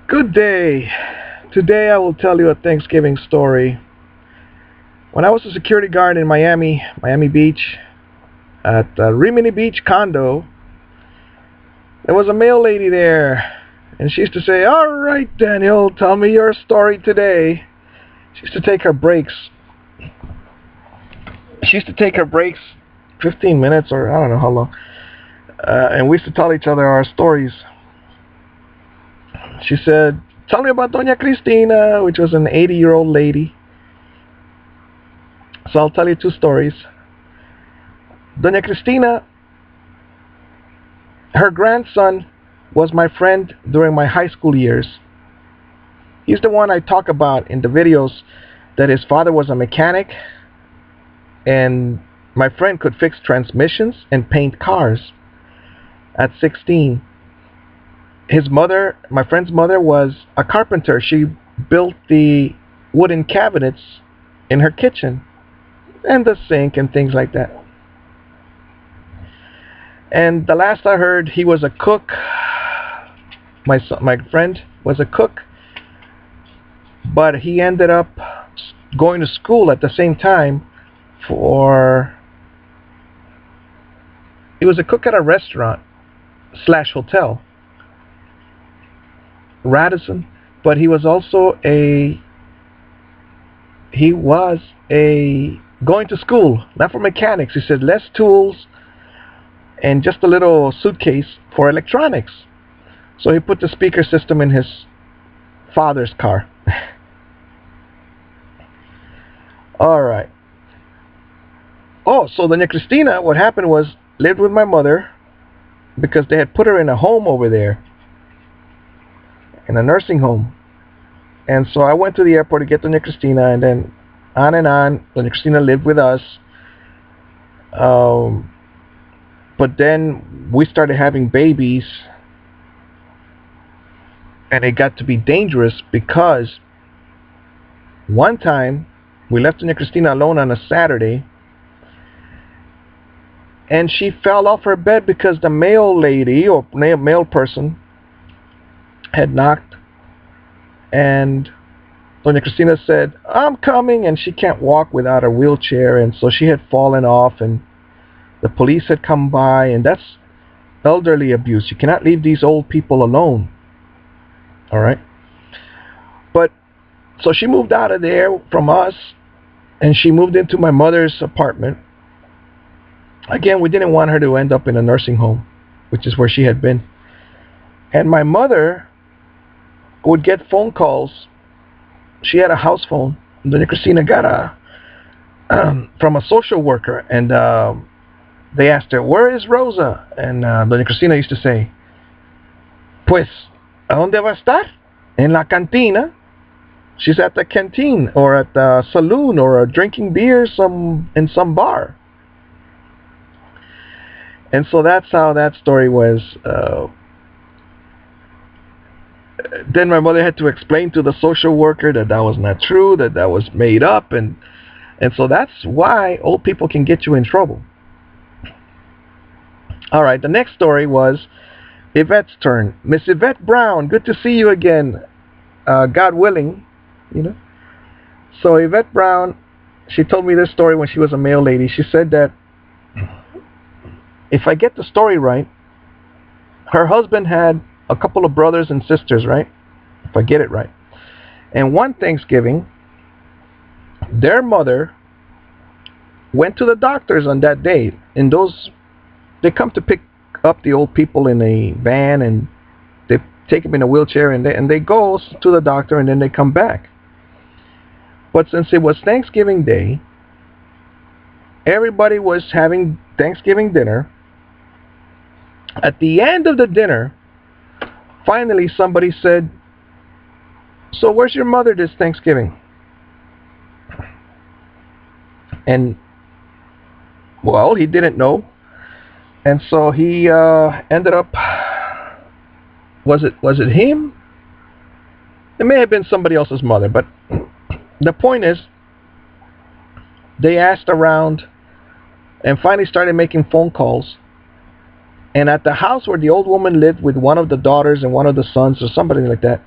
Good day. Today I will tell you a Thanksgiving story. When I was a security guard in Miami Beach, at Rimini Beach condo, there was a mail lady there, and she used to say, "All right, Daniel, tell me your story today." She used to take her breaks. She used to take her breaks, 15 minutes or I don't know how long, and we used to tell each other our stories. She said, "Tell me about Doña Cristina," which was an 80-year-old lady. So I'll tell you two stories. Doña Cristina, her grandson was my friend during my high school years. He's the one I talk about in the videos that his father was a mechanic and my friend could fix transmissions and paint cars at 16. His mother, my friend's mother, was a carpenter. She built the wooden cabinets in her kitchen and the sink and things like that. And the last I heard, he was a cook. My friend was a cook, but he ended up going to school at the same time for. He was a cook at a restaurant slash hotel, Radisson, but he was also a. He was a going to school, not for mechanics. He said less tools and just a little suitcase for electronics. So he put the speaker system in his father's car. All right. Oh, so Doña Cristina, what happened was, lived with my mother because they had put her in a home over there, in a nursing home. And so I went to the airport to get Doña Cristina, and then on and on, Doña Cristina lived with us. But then we started having babies, and it got to be dangerous because one time we left Doña Cristina alone on a Saturday, and she fell off her bed because the mail lady or mail person had knocked, and Doña Cristina said, "I'm coming," and she can't walk without a wheelchair, and so she had fallen off, and the police had come by, and that's elderly abuse. You cannot leave these old people alone. All right? But so she moved out of there from us, and she moved into my mother's apartment. Again, we didn't want her to end up in a nursing home, which is where she had been. And my mother would get phone calls. She had a house phone. Doña Cristina got a from a social worker, and they asked her, "Where is Rosa?" And Doña Cristina used to say, "Pues, ¿a dónde va a estar? En la cantina." She's at the canteen or at the saloon or drinking beer in some bar. And so that's how that story was. Then my mother had to explain to the social worker that that was not true, that that was made up, and so that's why old people can get you in trouble. All right, the next story was Yvette's turn. Miss Yvette Brown, good to see you again. God willing, you know. So Yvette Brown, she told me this story when she was a mail lady. She said that if I get the story right, her husband had a couple of brothers and sisters, right? If I get it right. And one Thanksgiving, their mother went to the doctors on that day. And they come to pick up the old people in a van, and they take them in a wheelchair, and they go to the doctor, and then they come back. But since it was Thanksgiving Day, everybody was having Thanksgiving dinner. At the end of the dinner, finally somebody said, "So where's your mother this Thanksgiving?" And well, he didn't know, and so he ended up. Was it him? It may have been somebody else's mother, but the point is, they asked around and finally started making phone calls. And at the house where the old woman lived with one of the daughters and one of the sons or somebody like that,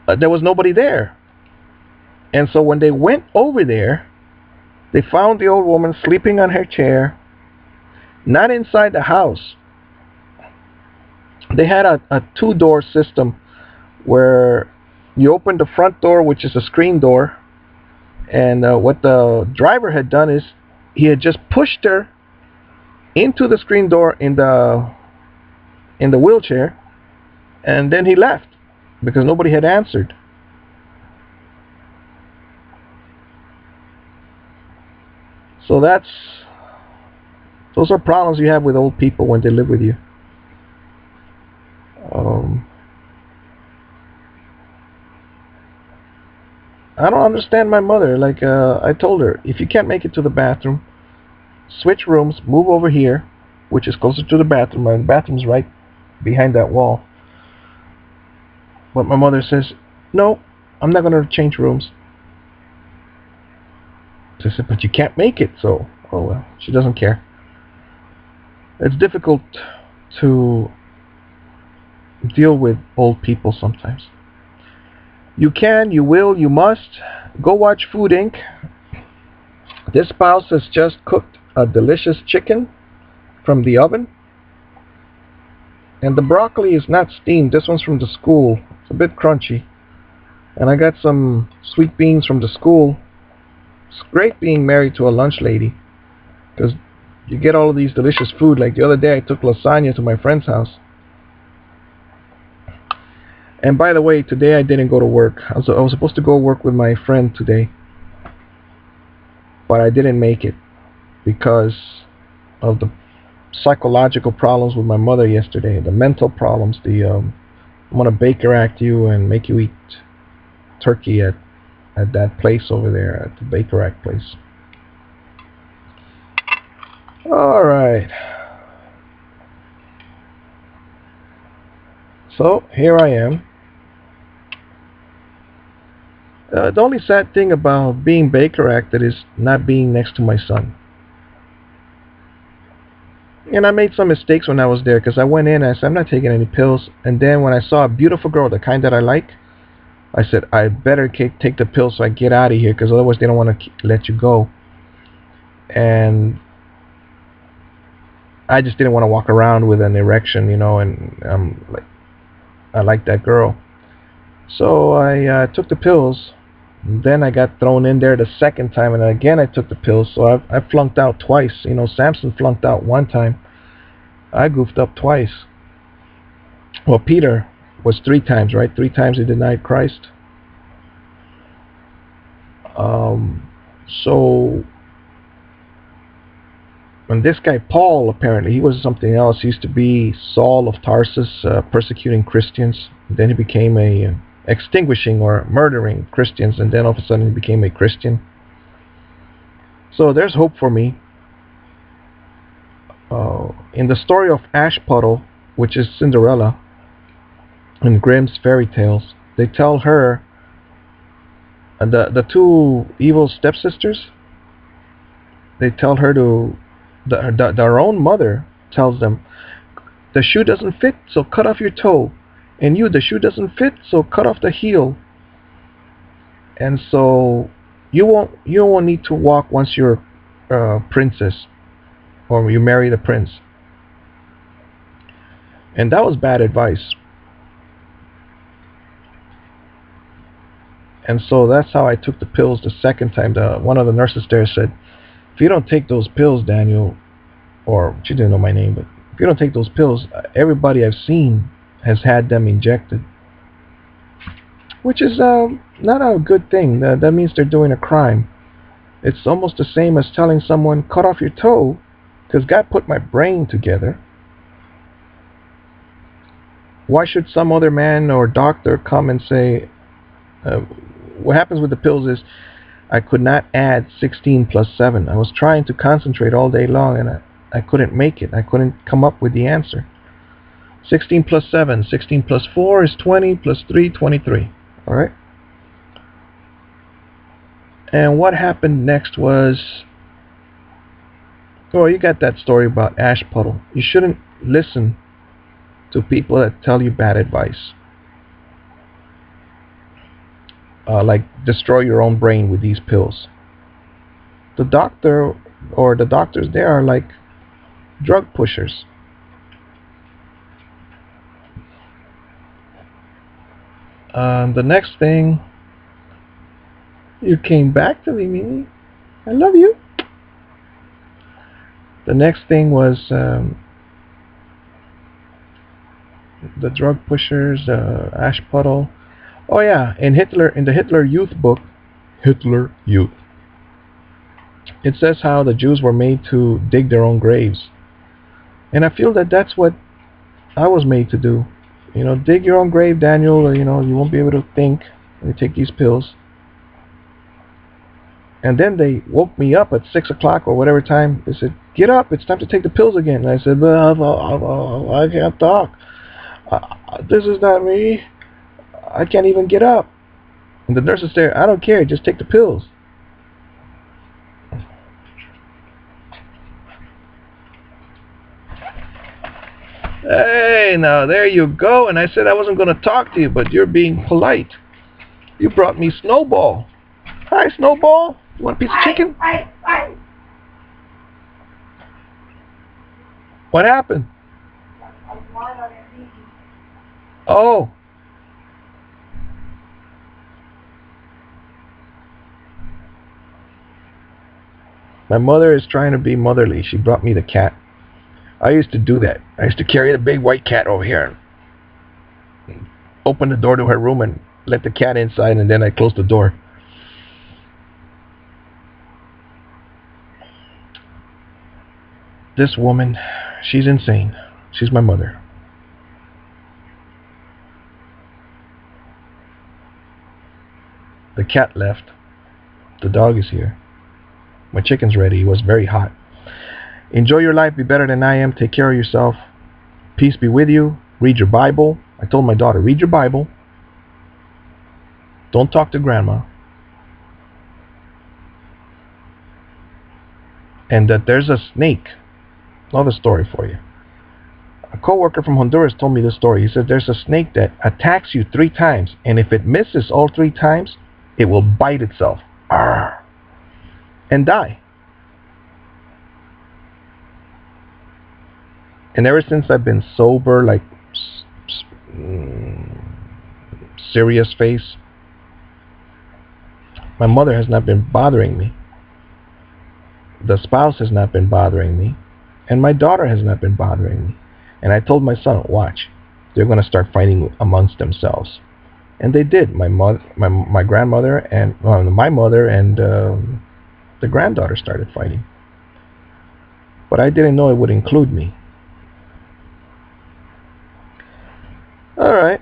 there was nobody there. And so when they went over there, they found the old woman sleeping on her chair, not inside the house. They had a two-door system where you open the front door, which is a screen door, and what the driver had done is he had just pushed her into the screen door in the wheelchair, and then he left because nobody had answered. So those are problems you have with old people when they live with you. I don't understand my mother. Like I told her, if you can't make it to the bathroom, switch rooms, move over here, which is closer to the bathroom. And the bathroom's right behind that wall. But my mother says, no, I'm not going to change rooms. So I said, but you can't make it, so, oh well, she doesn't care. It's difficult to deal with old people sometimes. You can, you will, you must. Go watch Food Inc. This spouse has just cooked a delicious chicken from the oven. And the broccoli is not steamed. This one's from the school. It's a bit crunchy. And I got some sweet beans from the school. It's great being married to a lunch lady, because you get all of these delicious food. Like the other day I took lasagna to my friend's house. And by the way, today I didn't go to work. I was supposed to go work with my friend today, but I didn't make it because of the psychological problems with my mother yesterday. The mental problems. I'm gonna Baker Act you and make you eat turkey at that place over there, at the Baker Act place. All right. So here I am. The only sad thing about being Baker Acted is not being next to my son. And I made some mistakes when I was there, because I went in and I said, I'm not taking any pills. And then when I saw a beautiful girl, the kind that I like, I said, I better take the pills so I get out of here, because otherwise they don't want to let you go. And I just didn't want to walk around with an erection, and I like that girl. So I took the pills. Then I got thrown in there the second time, and again I took the pills. So I flunked out twice. Samson flunked out one time. I goofed up twice. Well, Peter was 3 times, right? 3 times he denied Christ. So, and this guy Paul, apparently he was something else. He used to be Saul of Tarsus, persecuting Christians. Then he became extinguishing or murdering Christians, and then all of a sudden he became a Christian. So there's hope for me. In the story of Ashpuddle, which is Cinderella in Grimm's fairy tales, they tell her, the 2 evil stepsisters, they tell her to, their own mother tells them, the shoe doesn't fit, so cut off your toe. And the shoe doesn't fit, so cut off the heel. And so you won't need to walk once you're a princess, or you marry the prince. And that was bad advice. And so that's how I took the pills the second time. One of the nurses there said, if you don't take those pills, Daniel, or she didn't know my name, but if you don't take those pills, everybody I've seen has had them injected, which is not a good thing. That means they're doing a crime. It's almost the same as telling someone, cut off your toe, because God put my brain together. Why should some other man or doctor come and say, what happens with the pills is, I could not add 16 plus 7. I was trying to concentrate all day long, and I couldn't make it. I couldn't come up with the answer. 16 plus 7, 16 plus 4 is 20, plus 3, 23. Alright? And what happened next was, you got that story about Ashpuddle. You shouldn't listen to people that tell you bad advice. like destroy your own brain with these pills. The doctor or the doctors there are like drug pushers. The next thing, you came back to me, Mimi. I love you. The next thing was the drug pushers, Ash Puddle. Oh yeah, in the Hitler Youth book, Hitler Youth, it says how the Jews were made to dig their own graves, and I feel that that's what I was made to do. You know, dig your own grave, Daniel. You know, you won't be able to think when you take these pills. And then they woke me up at 6 o'clock or whatever time. They said, "Get up! It's time to take the pills again." And I said, "I can't talk. This is not me. I can't even get up." And the nurses there, "I don't care. Just take the pills." Hey, now there you go. And I said I wasn't going to talk to you, but you're being polite. You brought me Snowball. Hi, Snowball. You want a piece of chicken? What happened? Oh. My mother is trying to be motherly. She brought me the cat. I used to do that. I used to carry the big white cat over here and open the door to her room and let the cat inside, and then I close the door. This woman, she's insane. She's my mother. The cat left. The dog is here. My chicken's ready. It was very hot. Enjoy your life. Be better than I am. Take care of yourself. Peace be with you. Read your Bible. I told my daughter, read your Bible. Don't talk to grandma. And that there's a snake. Another story for you. A coworker from Honduras told me this story. He said there's a snake that attacks you 3 times, and if it misses all 3 times, it will bite itself. Arr, and die. And ever since I've been sober, like serious face, my mother has not been bothering me. The spouse has not been bothering me. And my daughter has not been bothering me. And I told my son, watch, they're going to start fighting amongst themselves. And they did. My grandmother and my mother and the granddaughter started fighting. But I didn't know it would include me. All right.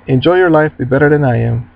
Enjoy your life. Be better than I am.